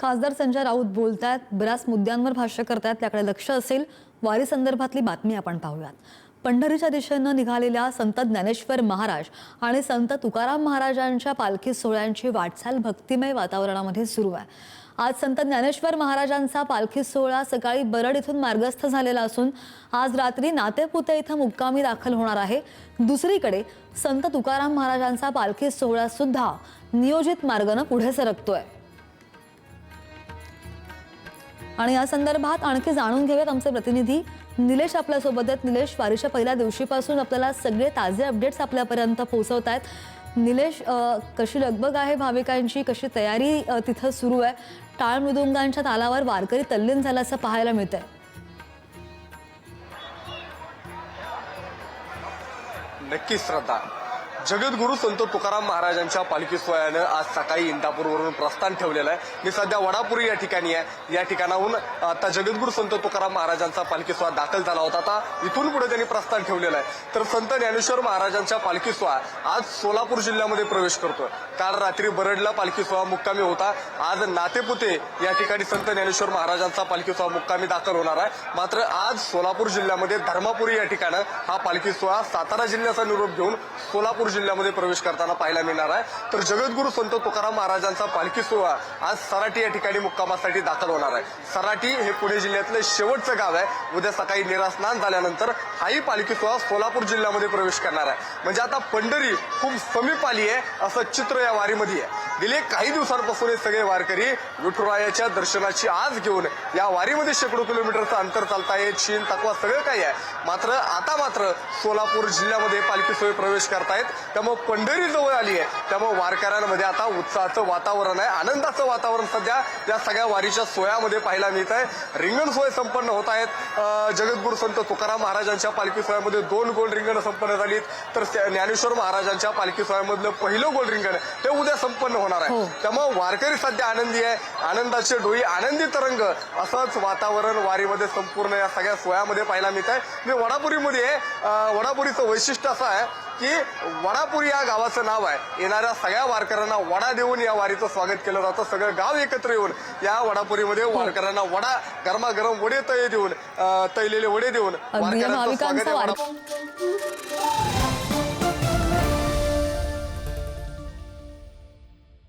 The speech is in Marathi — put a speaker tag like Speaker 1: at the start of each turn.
Speaker 1: खासदार संजय राऊत बोलतात, बऱ्याच मुद्द्यांवर भाष्य करतात, त्याकडे लक्ष असेल. वारी संदर्भातली बातमी आपण पाहूयात. पंढरीच्या दिशेनं निघालेल्या संत ज्ञानेश्वर महाराज आणि संत तुकाराम महाराजांच्या पालखी सोहळ्यांची वाटचाल भक्तिमय वातावरणामध्ये सुरू आहे. आज संत ज्ञानेश्वर महाराजांचा पालखी सोहळा सकाळी बरड इथून मार्गस्थ झालेला असून आज रात्री नातेपुते इथं मुक्कामी दाखल होणार आहे. दुसरीकडे संत तुकाराम महाराजांचा पालखी सोहळा सुद्धा नियोजित मार्गाने पुढे सरकतोय. आणि या संदर्भात आणखी जाणून घेऊयात. आमचे प्रतिनिधी निलेश आपल्या सोबत आहेत. निलेश, वारीच्या पहिल्या दिवशीपासून आपल्याला सगळे ताजे अपडेट्स आपल्यापर्यंत पोहोचवत आहेत. निलेश, कशी लगबग आहे भाविकांची, कशी तयारी तिथं सुरू आहे? टाळ मृदुंगांच्या तालावर वारकरी तल्लीन झाल्याचं पाहायला मिळतंय.
Speaker 2: नक्की श्रद्धा, जगद्गुरु संत तुकाराम महाराजांच्या पालखी सोहळ्यानं आज सकाळी इंदापूरवरून प्रस्थान ठेवलेलं आहे. मी सध्या वडापुरी या ठिकाणी आहे. या ठिकाणाहून आता जगद्गुरु संत तुकाराम महाराजांचा पालखी सोहळा दाखल झाला होता. आता इथून पुढे त्यांनी प्रस्थान ठेवलेलं आहे. तर संत ज्ञानेश्वर महाराजांच्या पालखी सोहळा आज सोलापूर जिल्ह्यामध्ये प्रवेश करतोय. काल रात्री बरडला पालखी सोहळा मुक्कामी होता. आज नातेपुते या ठिकाणी संत ज्ञानेश्वर महाराजांचा पालखी सोहळा मुक्कामी दाखल होणार आहे. मात्र आज सोलापूर जिल्ह्यामध्ये धर्मापुरी या ठिकाणं हा पालखी सोहळा सातारा जिल्ह्याचा निरोप घेऊन सोलापूर जिल्ह्यामध्ये प्रवेश करताना पाहायला मिळणार आहे. तर जगद्गुरु संत तुकाराम महाराजांचा पालखी सोहळा आज सराटी या ठिकाणी मुक्कामासाठी दाखल होणार आहे. सराटी हे पुणे जिल्ह्यातलं शेवटचं गाव आहे. उद्या सकाळी निरास्नान झाल्यानंतर हाही पालखी सोहळा सोलापूर जिल्ह्यामध्ये प्रवेश करणार आहे. म्हणजे आता पंढरी खूप समीप आली आहे असं चित्र या वारीमध्ये आहे. गेले काही दिवसांपासून हे सगळे वारकरी विठुरायाच्या दर्शनाची आस घेऊन या वारीमध्ये शेकडो किलोमीटरचं अंतर चालतायत. शीन तकवा सगळं काही आहे. मात्र सोलापूर जिल्ह्यामध्ये पालखी सोहळे प्रवेश करतायत. त्यामुळे पंढरी जवळ आली आहे. त्यामुळे वारकऱ्यांमध्ये आता उत्साहाचं वातावरण आहे, आनंदाचं वातावरण सध्या या सगळ्या वारीच्या सोहळ्यामध्ये पाहायला मिळत आहे. रिंगण सोहळे संपन्न होत आहेत. जगद्गुरु संत तुकाराम महाराजांच्या पालखी सोहळ्यामध्ये 2 गोल रिंगण संपन्न झालीत. तर ज्ञानेश्वर महाराजांच्या पालखी सोहळ्यामधलं पहिलं गोल रिंगण ते उद्या संपन्न होणार आहे. त्यामुळे वारकरी सध्या आनंदी आहे. आनंदाचे डोई, आनंदी तरंग असंच वातावरण वारीमध्ये संपूर्ण या सगळ्या सोहळ्यामध्ये पाहायला मिळत आहे. मी वडापुरीमध्ये आहे. वडापुरीचं वैशिष्ट्य असं आहे की वडापुरी या गावाचं नाव आहे. येणाऱ्या सगळ्या वारकऱ्यांना वडा देऊन या वारीचं स्वागत केलं जातं. सगळं गाव एकत्र येऊन या वडापुरीमध्ये वारकऱ्यांना वडा, गरमागरम वडे तळलेले वडे देऊन वारकऱ्यांचं स्वागत आहे.